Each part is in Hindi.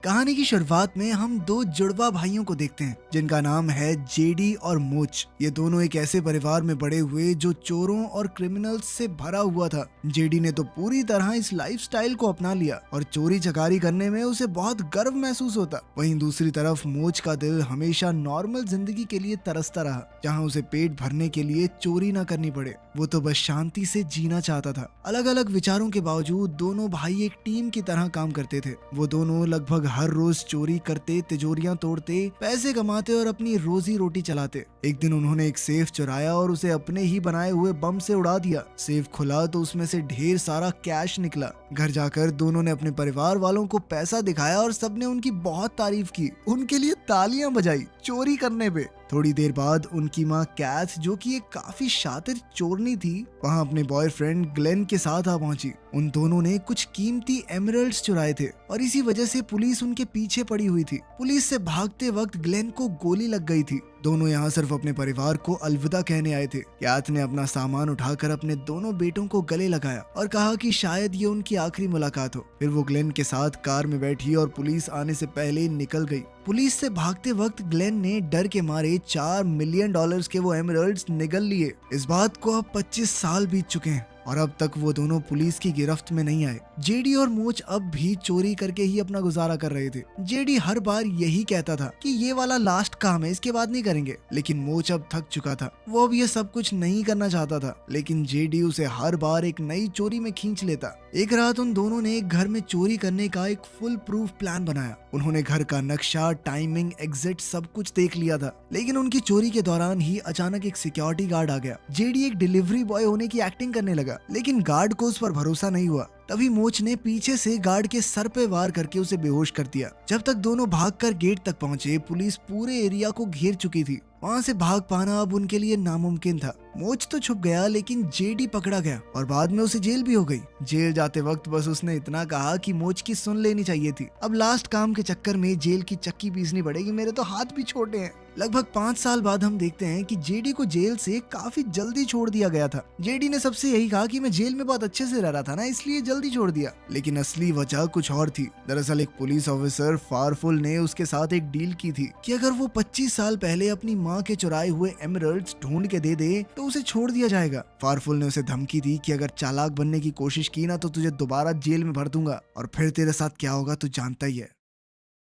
कहानी की शुरुआत में हम दो जुड़वा भाइयों को देखते हैं जिनका नाम है जेडी और मोच। ये दोनों एक ऐसे परिवार में बड़े हुए जो चोरों और क्रिमिनल्स से भरा हुआ था। जेडी ने तो पूरी तरह इस लाइफस्टाइल को अपना लिया और चोरी चकारी करने में उसे बहुत गर्व महसूस होता। वहीं दूसरी तरफ मोच का दिल हमेशा नॉर्मल जिंदगी के लिए तरसता रहा, जहाँ उसे पेट भरने के लिए चोरी न करनी पड़े। वो तो बस शांति से जीना चाहता था। अलग अलग विचारों के बावजूद दोनों भाई एक टीम की तरह काम करते थे। वो दोनों लगभग हर रोज चोरी करते, तिजोरियां तोड़ते, पैसे कमाते और अपनी रोजी रोटी चलाते। एक दिन उन्होंने एक सेफ चुराया और उसे अपने ही बनाए हुए बम से उड़ा दिया। सेफ खुला तो उसमें से ढेर सारा कैश निकला। घर जाकर दोनों ने अपने परिवार वालों को पैसा दिखाया और सबने उनकी बहुत तारीफ की, उनके लिए तालियां बजाई चोरी करने पे। थोड़ी देर बाद उनकी माँ कैथ, जो कि एक काफी शातिर चोरनी थी, वहाँ अपने बॉयफ्रेंड ग्लेन के साथ आ पहुंची। उन दोनों ने कुछ कीमती एमरल्ड्स चुराए थे और इसी वजह से पुलिस उनके पीछे पड़ी हुई थी। पुलिस से भागते वक्त ग्लेन को गोली लग गई थी। दोनों यहाँ सिर्फ अपने परिवार को अलविदा कहने आए थे। कैथ ने अपना सामान उठाकर अपने दोनों बेटों को गले लगाया और कहा कि शायद ये उनकी आखिरी मुलाकात हो। फिर वो ग्लेन के साथ कार में बैठी और पुलिस आने से पहले निकल गई। पुलिस से भागते वक्त ग्लेन ने डर के मारे $4 मिलियन के वो एमरल्ड्स निगल लिए। इस बात को अब 25 साल बीत चुके हैं और अब तक वो दोनों पुलिस की गिरफ्त में नहीं आए। जेडी और मोच अब भी चोरी करके ही अपना गुजारा कर रहे थे। जेडी हर बार यही कहता था कि ये वाला लास्ट काम है, इसके बाद नहीं करेंगे, लेकिन मोच अब थक चुका था। वो अब ये सब कुछ नहीं करना चाहता था, लेकिन जेडी उसे हर बार एक नई चोरी में खींच लेता। एक रात उन दोनों ने एक घर में चोरी करने का एक फुल प्रूफ प्लान बनाया। उन्होंने घर का नक्शा, टाइमिंग, एग्जिट सब कुछ देख लिया था, लेकिन उनकी चोरी के दौरान ही अचानक एक सिक्योरिटी गार्ड आ गया। जेडी एक डिलीवरी बॉय होने की एक्टिंग करने लगा, लेकिन गार्ड को उस पर भरोसा नहीं हुआ। तभी मोच ने पीछे से गार्ड के सर पे वार करके उसे बेहोश कर दिया। जब तक दोनों भागकर गेट तक पहुंचे, पुलिस पूरे एरिया को घेर चुकी थी। वहां से भाग पाना अब उनके लिए नामुमकिन था। मोच तो छुप गया, लेकिन जेडी पकड़ा गया और बाद में उसे जेल भी हो गई। जेल जाते वक्त बस उसने इतना कहा कि मोच की सुन लेनी चाहिए थी। अब लास्ट काम के चक्कर में जेल की चक्की पीसनी पड़ेगी, मेरे तो हाथ भी छोटे हैं। लगभग 5 साल बाद हम देखते हैं कि जेडी को जेल से काफी जल्दी छोड़ दिया गया था। जेडी ने सबसे यही कहा कि मैं जेल में बहुत अच्छे से रह रहा था ना, इसलिए जल्दी छोड़ दिया, लेकिन असली वजह कुछ और थी। दरअसल एक पुलिस ऑफिसर फारफुल ने उसके साथ एक डील की थी कि अगर वो 25 साल पहले अपनी माँ के चुराए हुए एमरल्ड्स ढूंढ के दे दे तो उसे छोड़ दिया जाएगा। फारफुल ने उसे धमकी दी कि अगर चालाक बनने की कोशिश की ना तो तुझे दोबारा जेल में भर दूंगा और फिर तेरे साथ क्या होगा तू जानता ही है।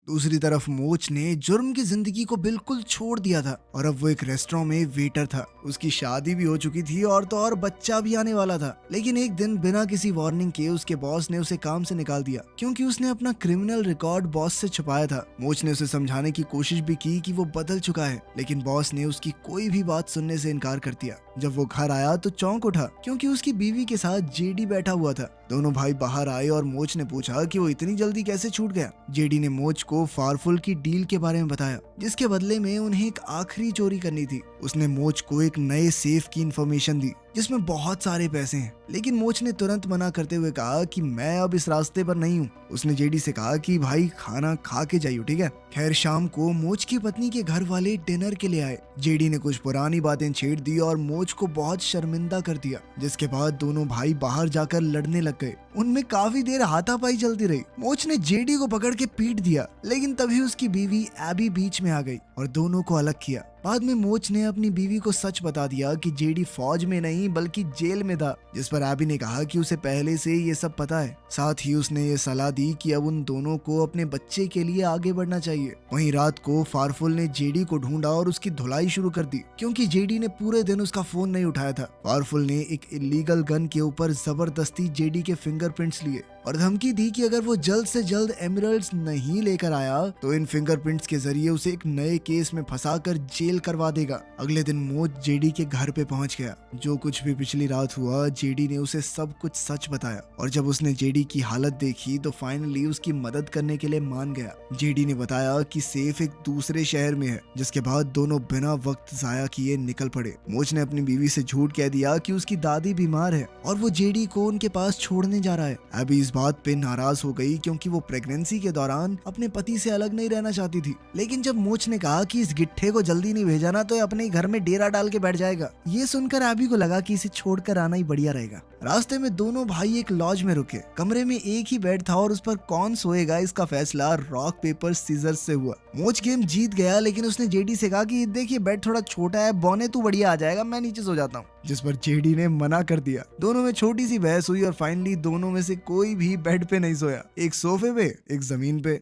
दूसरी तरफ मोच ने जुर्म की जिंदगी को बिल्कुल छोड़ दिया था और अब वो एक रेस्टोरेंट में वेटर था। उसकी शादी भी हो चुकी थी और तो और बच्चा भी आने वाला था, लेकिन एक दिन बिना किसी वार्निंग के उसके बॉस ने उसे काम से निकाल दिया क्योंकि उसने अपना क्रिमिनल रिकॉर्ड बॉस से छुपाया था। मोच ने उसे समझाने की कोशिश भी की कि वो बदल चुका है, लेकिन बॉस ने उसकी कोई भी बात सुनने से इनकार कर दिया। जब वो घर आया तो चौंक उठा क्योंकि उसकी बीवी के साथ जेडी बैठा हुआ था। दोनों भाई बाहर आए और मोच ने पूछा कि वो इतनी जल्दी कैसे छूट गया। जेडी ने मोच को फारफुल की डील के बारे में बताया, जिसके बदले में उन्हें एक आखिरी चोरी करनी थी। उसने मोच को एक नए सेफ की इंफॉर्मेशन दी जिसमें बहुत सारे पैसे हैं, लेकिन मोच ने तुरंत मना करते हुए कहा कि मैं अब इस रास्ते पर नहीं हूँ। उसने जेडी से कहा कि भाई खाना खा के जाइयो, ठीक है। खैर शाम को मोच की पत्नी के घर वाले डिनर के लिए आए। जेडी ने कुछ पुरानी बातें छेड़ दी और मोच को बहुत शर्मिंदा कर दिया, जिसके बाद दोनों भाई बाहर जाकर लड़ने लग गए। उनमें काफी देर हाथापाई चलती रही। मोच ने जेडी को पकड़ के पीट दिया, लेकिन तभी उसकी बीवी एबी बीच में आ गई और दोनों को अलग किया। बाद में मोच ने अपनी बीवी को सच बता दिया कि जेडी फौज में नहीं बल्कि जेल में था, जिस पर एबी ने कहा कि उसे पहले से ये सब पता है। साथ ही उसने ये सलाह दी कि अब उन दोनों को अपने बच्चे के लिए आगे बढ़ना चाहिए। वहीं रात को फारफुल ने जेडी को ढूंढा और उसकी धुलाई शुरू कर दी क्योंकि जेडी ने पूरे दिन उसका फोन नहीं उठाया था। फारफुल ने एक इलीगल गन के ऊपर जबरदस्ती जेडी के फिंगरप्रिंट्स लिए और धमकी दी कि अगर वो जल्द से जल्द एमरल्ड्स नहीं लेकर आया तो इन फिंगरप्रिंट्स के जरिए उसे एक नए केस में फंसाकर जेल करवा देगा। अगले दिन मोच जेडी के घर पे पहुंच गया। जो कुछ भी पिछली रात हुआ, जेडी ने उसे सब कुछ सच बताया और जब उसने जेडी की हालत देखी तो फाइनली उसकी मदद करने के लिए मान गया। जेडी ने बताया कि सेफ एक दूसरे शहर में है, जिसके बाद दोनों बिना वक्त जाया किए निकल पड़े। मोच ने अपनी बीवी से झूठ कह दिया कि उसकी दादी बीमार है और वो जेडी को उनके पास छोड़ने जा रहा है। अभी इस बात पे नाराज हो गई क्योंकि वो प्रेगनेंसी के दौरान अपने पति से अलग नहीं रहना चाहती थी, लेकिन जब मोच ने कहा कि इस गिट्ठे को जल्दी नहीं भेजा ना तो अपने घर में डेरा डाल के बैठ जाएगा, ये सुनकर एबी को लगा कि इसे छोड़कर आना ही बढ़िया रहेगा। रास्ते में दोनों भाई एक लॉज में रुके। कमरे में एक ही बेड था और उस पर कौन सोएगा इसका फैसला रॉक पेपर सीजर्स से हुआ। मोच गेम जीत गया, लेकिन उसने जेडी से कहा कि देखिए बेड थोड़ा छोटा है, बौने तू बढ़िया आ जाएगा, मैं नीचे सो जाता हूँ, जिस पर जेडी ने मना कर दिया। दोनों में छोटी सी बहस हुई और फाइनली दोनों में से कोई भी बेड पे नहीं सोया, एक सोफे पे एक जमीन पे।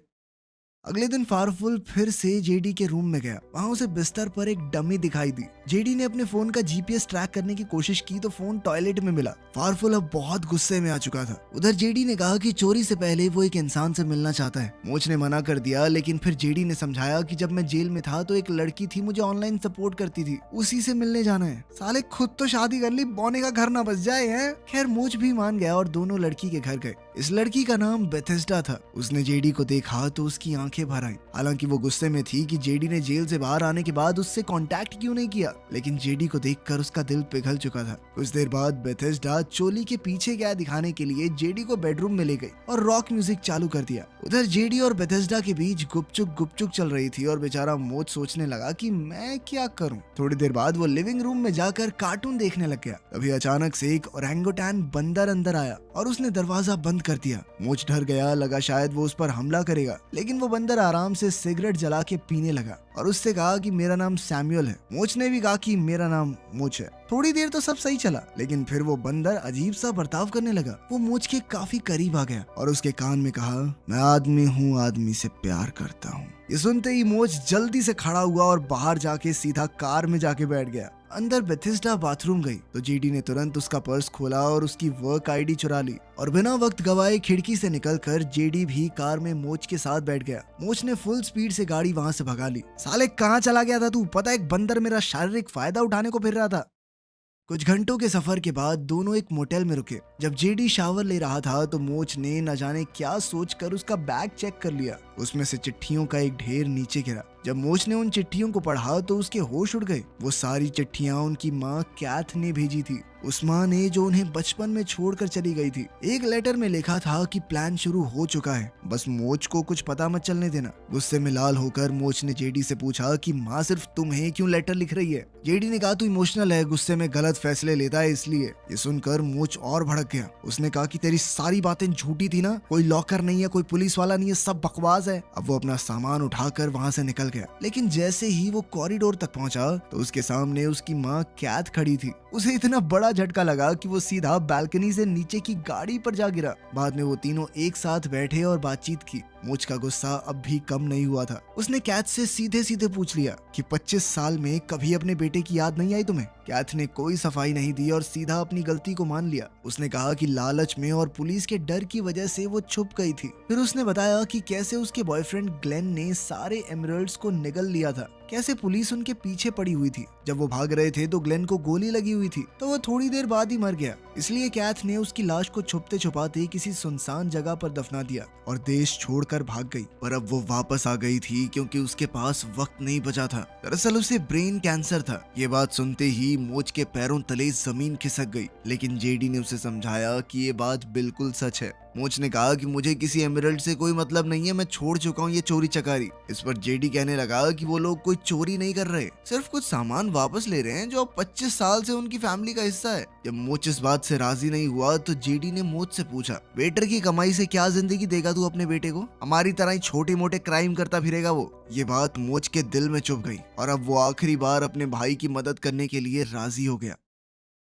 अगले दिन फारफुल फिर से जेडी के रूम में गया। वहां उसे बिस्तर पर एक डमी दिखाई दी। जेडी ने अपने फोन का जीपीएस ट्रैक करने की कोशिश की तो फोन टॉयलेट में मिला। फारफुल अब बहुत गुस्से में आ चुका था। उधर जेडी ने कहा कि चोरी से पहले वो एक इंसान से मिलना चाहता है। मोच ने मना कर दिया, लेकिन फिर जेडी ने समझाया कि जब मैं जेल में था तो एक लड़की थी, मुझे ऑनलाइन सपोर्ट करती थी, उसी से मिलने जाना है। साले खुद तो शादी कर ली, बौने का घर ना बस जाए है। खैर मोच भी मान गया और दोनों लड़की के घर गए। इस लड़की का नाम बेथेस्डा था। उसने जेडी को देखा तो उसकी आंखें भर आई। हालांकि वो गुस्से में थी कि जेडी ने जेल से बाहर आने के बाद उससे कांटेक्ट क्यों नहीं किया, लेकिन जेडी को देखकर उसका दिल पिघल चुका था। कुछ देर बाद बेथेस्डा चोली के पीछे क्या दिखाने के लिए जेडी को बेडरूम में ले गई और रॉक म्यूजिक चालू कर दिया। उधर जेडी और बेथेस्डा के बीच गुपचुप चल रही थी और बेचारा मोच सोचने लगा कि मैं क्या करूं। थोड़ी देर बाद वो लिविंग रूम में जाकर कार्टून देखने लग गया। तभी अचानक से एक ओरंगुटान बंदर अंदर आया और उसने दरवाजा बंद कर दिया। मोच डर गया, लगा शायद वो उस पर हमला करेगा, लेकिन वो बंदर आराम से सिगरेट जला के पीने लगा और उससे कहा कि मेरा नाम सैमुअल है। मोच ने भी कहा कि मेरा नाम मोच है। थोड़ी देर तो सब सही चला, लेकिन फिर वो बंदर अजीब सा बर्ताव करने लगा। वो मोच के काफी करीब आ गया और उसके कान में कहा, मैं आदमी हूँ, आदमी से प्यार करता हूँ। ये सुनते ही मोच जल्दी से खड़ा हुआ और बाहर जाके सीधा कार में जाके बैठ गया। अंदर बेथेस्डा बाथरूम गई तो जेडी ने तुरंत उसका पर्स खोला और उसकी वर्क आईडी चुरा ली और बिना वक्त गवाए खिड़की से निकलकर जेडी भी कार में मोच के साथ बैठ गया। मोच ने फुल स्पीड से गाड़ी वहां से भगा ली। साले कहाँ चला गया था तू? पता है एक बंदर मेरा शारीरिक फायदा उठाने को फिर रहा था। कुछ घंटों के सफर के बाद दोनों एक मोटेल में रुके। जब जेडी शावर ले रहा था तो मोच ने न जाने क्या सोचकर उसका बैग चेक कर लिया। उसमें से चिट्ठियों का एक ढेर नीचे गिरा। जब मोच ने उन चिट्ठियों को पढ़ा तो उसके होश उड़ गए। वो सारी चिट्ठियां उनकी माँ कैथ ने भेजी थी, उस माँ ने जो उन्हें बचपन में छोड़कर चली गई थी। एक लेटर में लिखा था कि प्लान शुरू हो चुका है, बस मोच को कुछ पता मत चलने देना। गुस्से में लाल होकर मोच ने जेडी से पूछा कि माँ सिर्फ तुम्हें क्यों लेटर लिख रही है। जेडी ने कहा तू इमोशनल है, गुस्से में गलत फैसले लेता है इसलिए। ये सुनकर मोच और भड़क गया। उसने कहा कि तेरी सारी बातें झूठी थी ना, कोई लॉकर नहीं है, कोई पुलिस वाला नहीं है, सब बकवास है। अब वो अपना सामान उठाकर वहाँ से निकल गया, लेकिन जैसे ही वो कॉरिडोर तक पहुंचा तो उसके सामने उसकी माँ कैथ खड़ी थी। उसे इतना बड़ा झटका लगा कि वो सीधा बालकनी से नीचे की गाड़ी पर जा गिरा। बाद में वो तीनों एक साथ बैठे और बातचीत की। मोच का गुस्सा अब भी कम नहीं हुआ था। उसने कैथ से सीधे सीधे पूछ लिया कि 25 साल में कभी अपने बेटे की याद नहीं आई तुम्हें? कैथ ने कोई सफाई नहीं दी और सीधा अपनी गलती को मान लिया। उसने कहा कि लालच में और पुलिस के डर की वजह से वो छुप गई थी। फिर उसने बताया कि कैसे उसके बॉयफ्रेंड ग्लेन ने सारे एमरल्ड्स को निगल लिया था, कैसे पुलिस उनके पीछे पड़ी हुई थी। जब वो भाग रहे थे तो ग्लेन को गोली लगी हुई थी, तो वो थोड़ी देर बाद ही मर गया। इसलिए कैथ ने उसकी लाश को छुपते छुपाते किसी सुनसान जगह पर दफना दिया और देश छोड़कर भाग गई। पर अब वो वापस आ गई थी क्योंकि उसके पास वक्त नहीं बचा था। दरअसल उसे ब्रेन कैंसर था। ये बात सुनते ही मोच के पैरों तले जमीन खिसक गई, लेकिन जेडी ने उसे समझाया कि ये बात बिल्कुल सच है। मोच ने कहा कि मुझे किसी एमरल्ड से कोई मतलब नहीं है, मैं छोड़ चुका हूँ ये चोरी चकारी। इस पर जेडी कहने लगा कि वो लोग कोई चोरी नहीं कर रहे, सिर्फ कुछ सामान वापस ले रहे हैं जो अब 25 साल से उनकी फैमिली का हिस्सा है। जब मोच इस बात से राजी नहीं हुआ तो जेडी ने मोच से पूछा, वेटर की कमाई से क्या जिंदगी देगा तू अपने बेटे को? हमारी तरह ही छोटे मोटे क्राइम करता फिरेगा वो। ये बात मोच के दिल में चुभ गई और अब वो आखिरी बार अपने भाई की मदद करने के लिए राजी हो गया।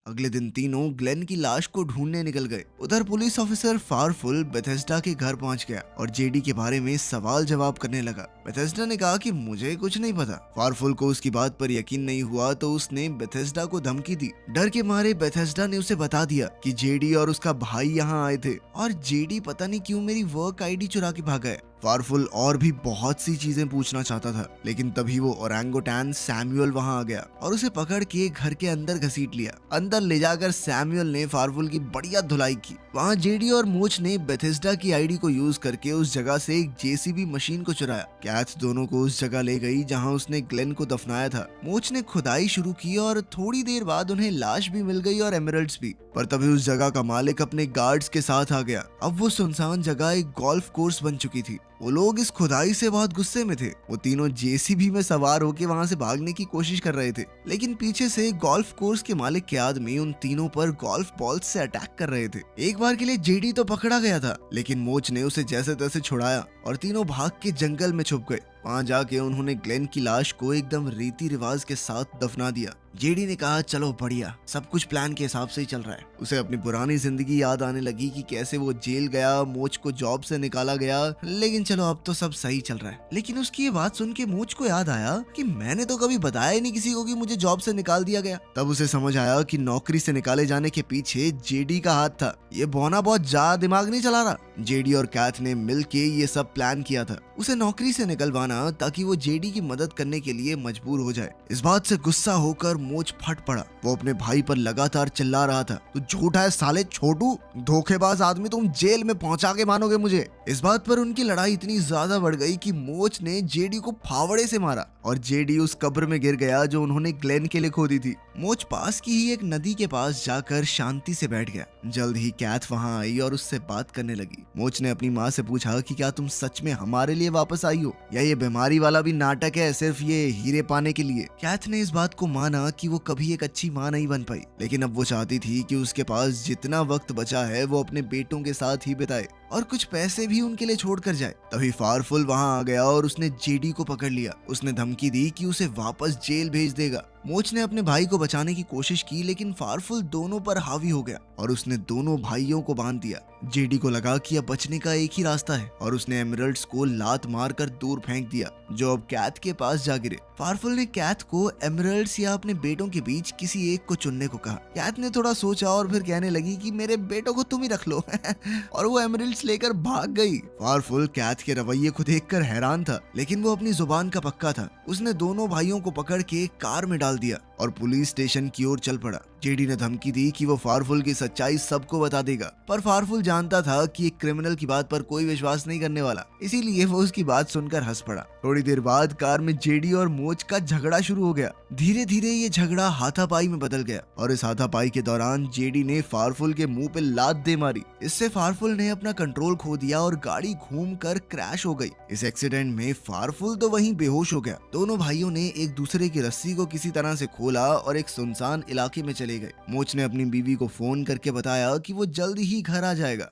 अगले दिन तीनों ग्लेन की लाश को ढूंढने निकल गए। उधर पुलिस ऑफिसर फारफुल बेथेस्डा के घर पहुंच गया और जेडी के बारे में सवाल जवाब करने लगा। बेथेस्डा ने कहा कि मुझे कुछ नहीं पता। फारफुल को उसकी बात पर यकीन नहीं हुआ तो उसने बेथेस्डा को धमकी दी। डर के मारे बेथेस्डा ने उसे बता दिया कि जेडी और उसका भाई यहाँ आए थे और जेडी पता नहीं क्यों मेरी वर्क आईडी चुरा के भागा है। फारफुल और भी बहुत सी चीजें पूछना चाहता था, लेकिन तभी वो ओरंगुटान सैमुअल वहां आ गया और उसे पकड़ के घर के अंदर घसीट लिया। अंदर ले जाकर सैमुअल ने फारफुल की बढ़िया धुलाई की। वहां जेडी और मोच ने बेथेस्डा की आईडी को यूज करके उस जगह से एक जेसीबी मशीन को चुराया। कैथ दोनों को उस जगह ले गई जहां उसने ग्लेन को दफनाया था। मोच ने खुदाई शुरू की और थोड़ी देर बाद उन्हें लाश भी मिल गई और एमरल्ड्स भी। पर तभी उस जगह का मालिक अपने गार्ड्स के साथ आ गया। अब वो सुनसान जगह एक गोल्फ कोर्स बन चुकी थी। वो लोग इस खुदाई से बहुत गुस्से में थे। वो तीनों जेसीबी में सवार होकर वहां से भागने की कोशिश कर रहे थे, लेकिन पीछे से गोल्फ कोर्स के मालिक के आदमी उन तीनों पर गोल्फ बॉल से अटैक कर रहे थे। एक बार के लिए जेडी तो पकड़ा गया था, लेकिन मोच ने उसे जैसे तैसे छुड़ाया और तीनों भाग के जंगल में छुप गए। वहां जाके उन्होंने ग्लेन की लाश को एकदम रीति रिवाज के साथ दफना दिया। जेडी ने कहा, चलो बढ़िया, सब कुछ प्लान के हिसाब से ही चल रहा है। उसे अपनी पुरानी जिंदगी याद आने लगी कि कैसे वो जेल गया, मोच को जॉब से निकाला गया, लेकिन चलो अब तो सब सही चल रहा है। लेकिन उसकी ये बात सुन के मोच को याद आया कि मैंने तो कभी बताया ही नहीं किसी को कि मुझे जॉब से निकाल दिया गया। तब उसे समझ आया कि नौकरी से निकाले जाने के पीछे जेडी का हाथ था। ये बौना बहुत ज्यादा दिमाग नहीं चला रहा। जेडी और कैथ ने मिलके ये सब प्लान किया था, उसे नौकरी से निकलवाना, ताकि वो जेडी की मदद करने के लिए मजबूर हो जाए। इस बात से गुस्सा होकर मोच फट पड़ा। वो अपने भाई पर लगातार चिल्ला रहा था, तू झूठा है साले छोटू, धोखेबाज आदमी, तुम जेल में पहुंचा के मानोगे मुझे। इस बात पर उनकी लड़ाई इतनी ज्यादा बढ़ गई कि मोच ने जेडी को फावड़े से मारा और जेडी उस कब्र में गिर गया जो उन्होंने ग्लेन के लिए खोदी थी। मोच पास की ही एक नदी के पास जाकर शांति से बैठ गया। जल्द ही कैथ वहां आई और उससे बात करने लगी। मोच ने अपनी माँ से पूछा कि क्या तुम सच में हमारे लिए वापस आई हो, या ये बीमारी वाला भी नाटक है सिर्फ ये हीरे पाने के लिए। कैथ ने इस बात को माना कि वो कभी एक अच्छी माँ नहीं बन पाई, लेकिन अब वो चाहती थी कि उसके पास जितना वक्त बचा है वो अपने बेटों के साथ ही बिताए और कुछ पैसे भी उनके लिए छोड़कर जाए। तभी फारफुल वहां आ गया और उसने जेडी को पकड़ लिया। उसने धमकी दी कि उसे वापस जेल भेज देगा। मोच ने अपने भाई को बचाने की कोशिश की, लेकिन फारफुल दोनों पर हावी हो गया और उसने दोनों भाइयों को बांध दिया। जेडी को लगा कि अब बचने का एक ही रास्ता है और उसने एमरल्ड्स को लात मारकर दूर फेंक दिया, जो अब कैथ के पास जा गिरे। फारफुल ने कैथ को एमरल्ड्स या अपने बेटों के बीच किसी एक को चुनने को कहा। कैथ ने थोड़ा सोचा और फिर कहने लगी कि मेरे बेटों को तुम ही रख लो और वो एमरल्ड्स लेकर भाग गई। फारफुल कैथ के रवैये को देखकर हैरान था, लेकिन वो अपनी जुबान का पक्का था। उसने दोनों भाइयों को पकड़ के कार में डाल दिया और पुलिस स्टेशन की ओर चल पड़ा। जेडी ने धमकी दी कि वो फारफुल की सच्चाई सबको बता देगा, पर फारफुल जानता था कि एक क्रिमिनल की बात पर कोई विश्वास नहीं करने वाला, इसीलिए वो उसकी बात सुनकर हंस पड़ा। थोड़ी देर बाद कार में जेडी और मोच का झगड़ा शुरू हो गया। धीरे धीरे ये झगड़ा हाथापाई में बदल गया और इस हाथापाई के दौरान जेडी ने फारफुल के मुंह पे लात दे मारी। इससे फारफुल ने अपना कंट्रोल खो दिया और गाड़ी घूमकर क्रैश हो गई। इस एक्सीडेंट में फारफुल तो वहीं बेहोश हो गया। दोनों भाइयों ने एक दूसरे की रस्सी को किसी तरह से खोला और एक सुनसान इलाके में चले गए। मोच ने अपनी बीवी को फोन करके बताया कि वो जल्द ही घर आ जाएगा।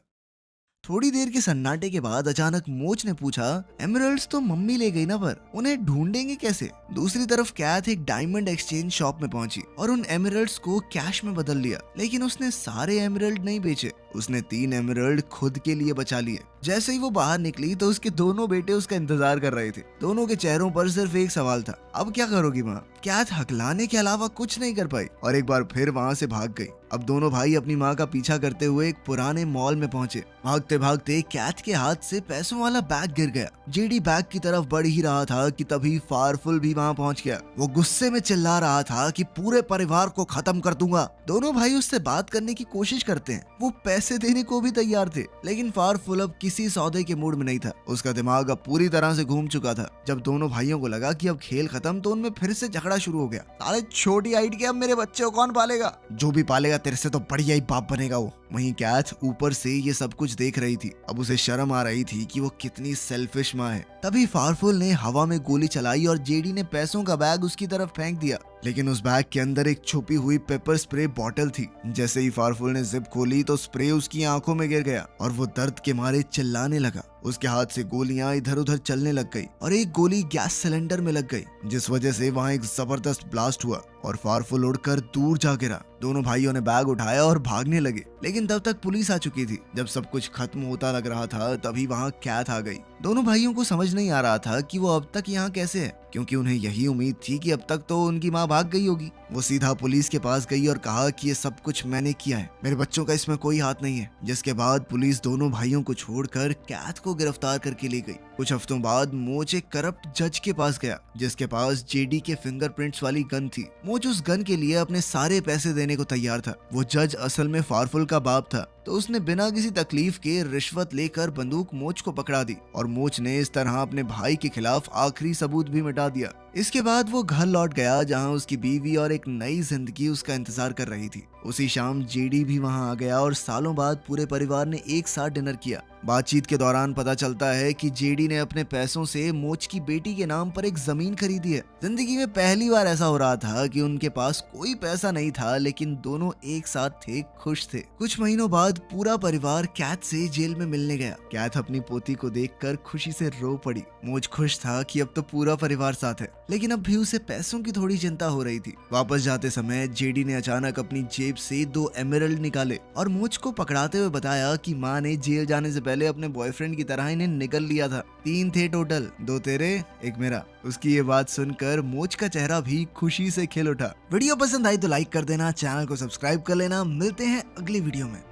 थोड़ी देर के सन्नाटे के बाद अचानक मोच ने पूछा, एमरल्ड्स तो मम्मी ले गई ना, पर उन्हें ढूंढेंगे कैसे? दूसरी तरफ कैथ एक डायमंड एक्सचेंज शॉप में पहुंची और उन एमरल्ड्स को कैश में बदल लिया, लेकिन उसने सारे एमरल्ड नहीं बेचे। उसने 3 एमरल्ड खुद के लिए बचा लिए। जैसे ही वो बाहर निकली तो उसके दोनों बेटे उसका इंतजार कर रहे थे। दोनों के चेहरों पर सिर्फ एक सवाल था, अब क्या करोगी माँ? कैथ हकलाने के अलावा कुछ नहीं कर पाई और एक बार फिर वहाँ से भाग गई। अब दोनों भाई अपनी माँ का पीछा करते हुए एक पुराने मॉल में पहुंचे। भागते भागते कैथ के हाथ से पैसों वाला बैग गिर गया। जेडी बैग की तरफ बढ़ ही रहा था कि तभी फारफुल भी वहाँ पहुंच गया। वो गुस्से में चिल्ला रहा था कि पूरे परिवार को खत्म कर दूंगा। दोनों भाई उससे बात करने की कोशिश करते हैं। वो पैसे देने को भी तैयार थे, लेकिन फारफुल अब किसी सौदे के मूड में नहीं था। उसका दिमाग अब पूरी तरह से घूम चुका था। जब दोनों भाइयों को लगा कि अब खेल खत्म, तो उनमें फिर से झगड़ा शुरू हो गया। साले छोटी हाइट के, अब मेरे बच्चे को कौन पालेगा? जो भी पालेगा तेरे से तो बढ़िया ही बाप बनेगा वो। वहीं कैथ ऊपर से ये सब कुछ देख रही थी। अब उसे शर्म आ रही थी कि वो कितनी सेल्फिश माँ है। तभी फारफुल ने हवा में गोली चलाई और जेडी ने पैसों का बैग उसकी तरफ फेंक दिया, लेकिन उस बैग के अंदर एक छुपी हुई पेपर स्प्रे बॉटल थी। जैसे ही फारफुल ने जिप खोली तो स्प्रे उसकी आंखों में गिर गया और वो दर्द के मारे चिल्लाने लगा। उसके हाथ से गोलियां इधर उधर चलने लग गई और एक गोली गैस सिलेंडर में लग गई, जिस वजह से वहां एक जबरदस्त ब्लास्ट हुआ और फारफुल उड़कर दूर जा गिरा। दोनों भाइयों ने बैग उठाया और भागने लगे, लेकिन तब तक पुलिस आ चुकी थी। जब सब कुछ खत्म होता लग रहा था तभी वहां कैथ आ गई। दोनों भाइयों को समझ नहीं आ रहा था कि वो अब तक यहाँ कैसे है, क्योंकि उन्हें यही उम्मीद थी कि अब तक तो उनकी माँ भाग गई होगी। वो सीधा पुलिस के पास गई और कहा कि ये सब कुछ मैंने किया है, मेरे बच्चों का इसमें कोई हाथ नहीं है। जिसके बाद पुलिस दोनों भाइयों को छोड़कर कैथ को गिरफ्तार करके ले गई। कुछ हफ्तों बाद मोच एक करप्ट जज के पास गया, जिसके पास जेडी के फिंगरप्रिंट्स वाली गन थी। मोच उस गन के लिए अपने सारे पैसे देने को तैयार था। वो जज असल में फारफुल का बाप था। तो उसने बिना किसी तकलीफ के रिश्वत लेकर बंदूक मोच को पकड़ा दी और मोच ने इस तरह अपने भाई के खिलाफ आखिरी सबूत भी मिटा दिया। इसके बाद वो घर लौट गया जहां उसकी बीवी और एक नई जिंदगी उसका इंतजार कर रही थी। उसी शाम जेडी भी वहां आ गया और सालों बाद पूरे परिवार ने एक साथ डिनर किया। बातचीत के दौरान पता चलता है कि जेडी ने अपने पैसों से मोच की बेटी के नाम पर एक जमीन खरीदी है। जिंदगी में पहली बार ऐसा हो रहा था कि उनके पास कोई पैसा नहीं था, लेकिन दोनों एक साथ थे, खुश थे। कुछ महीनों बाद पूरा परिवार कैथ से जेल में मिलने गया। कैथ अपनी पोती को देखकर खुशी से रो पड़ी। मोच खुश था कि अब तो पूरा परिवार साथ है, लेकिन अब भी उसे पैसों की थोड़ी चिंता हो रही थी। वापस जाते समय जेडी ने अचानक अपनी जेब से 2 एमरल्ड निकाले और मोच को पकड़ाते हुए बताया कि माँ ने जेल जाने से पहले अपने बॉयफ्रेंड की तरह इन्हें निगल लिया था। 3 थे टोटल, 2 तेरे, 1 मेरा। उसकी ये बात सुनकर मोच का चेहरा भी खुशी से खिल उठा। वीडियो पसंद आई तो लाइक कर देना, चैनल को सब्सक्राइब कर लेना। मिलते हैं अगली वीडियो में।